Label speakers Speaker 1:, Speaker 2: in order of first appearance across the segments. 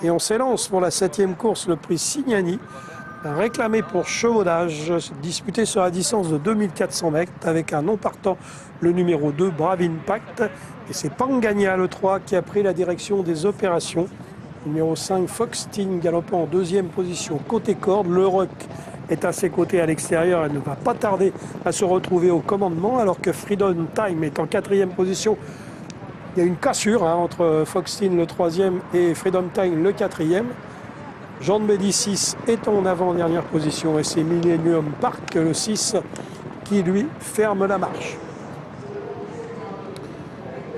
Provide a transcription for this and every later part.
Speaker 1: Et on s'élance pour la 7e course, le prix Signani, réclamé pour chevaudage, disputé sur la distance de 2400 mètres avec un non partant, le numéro 2, Brave Impact. Et c'est Pangania, le 3, qui a pris la direction des opérations. Numéro 5, Foxteen, galopant en 2e position côté corde. Le Rock est à ses côtés à l'extérieur. Elle ne va pas tarder à se retrouver au commandement, alors que Freedom Time est en 4e position. Il y a une cassure entre Foxteen, le 3e, et Freedom Time, le 4e. Jean de Médicis est en avant-dernière position et c'est Millennium Park, le 6, qui lui ferme la marche.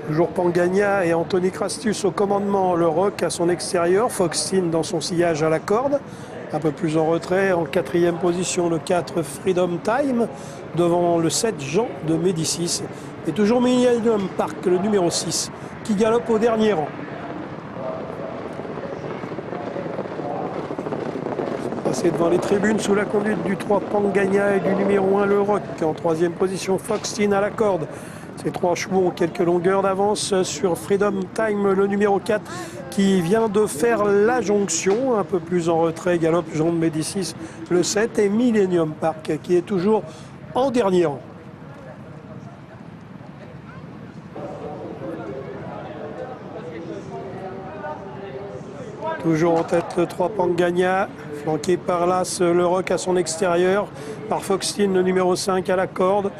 Speaker 1: Toujours Pangania et Anthony Crastus au commandement, le Rock à son extérieur, Foxteen dans son sillage à la corde, un peu plus en retrait, en 4e position le 4 Freedom Time, devant le 7 Jean de Médicis, et toujours Millennium Park, le numéro 6, qui galope au dernier rang. Passé devant les tribunes sous la conduite du 3 Pangania et du numéro 1 le Rock, en 3e position Foxteen à la corde. Ces 3 chevaux ont quelques longueurs d'avance sur Freedom Time, le numéro 4, qui vient de faire la jonction. Un peu plus en retrait, galope Jean de Médicis, le 7, et Millennium Park, qui est toujours en dernier rang. Toujours en tête le 3 Pangania, flanqué par l'As, le Rock à son extérieur, par Foxteen, le numéro 5 à la corde.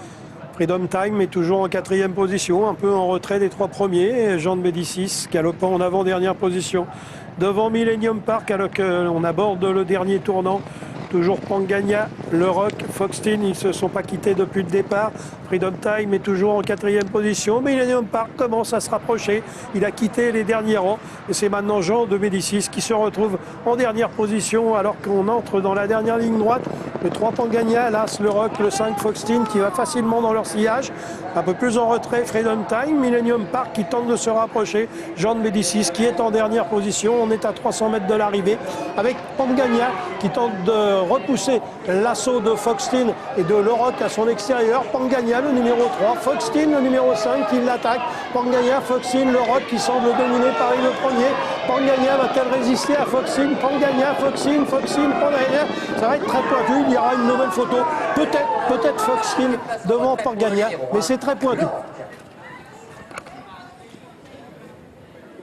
Speaker 1: Freedom Time est toujours en 4e position, un peu en retrait des 3 premiers. Jean de Médicis galopant en avant-dernière position. Devant Millennium Park, alors qu'on aborde le dernier tournant. Toujours Pangania, le Rock, Foxteen, ils ne se sont pas quittés depuis le départ. Freedom Time est toujours en 4e position. Millennium Park commence à se rapprocher. Il a quitté les derniers rangs. Et c'est maintenant Jean de Médicis qui se retrouve en dernière position alors qu'on entre dans la dernière ligne droite. Le 3 Pangania, l'As, le Rock, le 5 Foxteen qui va facilement dans leur sillage. Un peu plus en retrait, Freedom Time, Millennium Park qui tente de se rapprocher. Jean de Médicis qui est en dernière position. On est à 300 mètres de l'arrivée avec Pangania qui tente de repousser l'assaut de Foxteen et de le Rock à son extérieur. Pangania, le numéro 3, Foxteen, le numéro 5 qui l'attaque. Pangania, Foxteen, le Rock qui semble dominer Paris le premier. Pangania va-t-elle résister à Foxteen? Pangania, Foxteen, Pangania. Ça va être très pointu, il y aura une nouvelle photo. Peut-être Foxteen devant Pangania, mais c'est très pointu.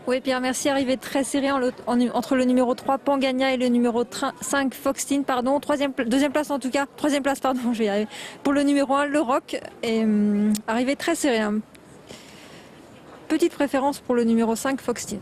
Speaker 2: Oui, Pierre, merci. Arrivé très serré entre le numéro 3 Pangania et le numéro 5 Foxteen, pardon. Deuxième place en tout cas. Troisième place, pardon, je vais y arriver. Pour le numéro 1, le Rock. Et arrivé très serré. Petite préférence pour le numéro 5 Foxteen.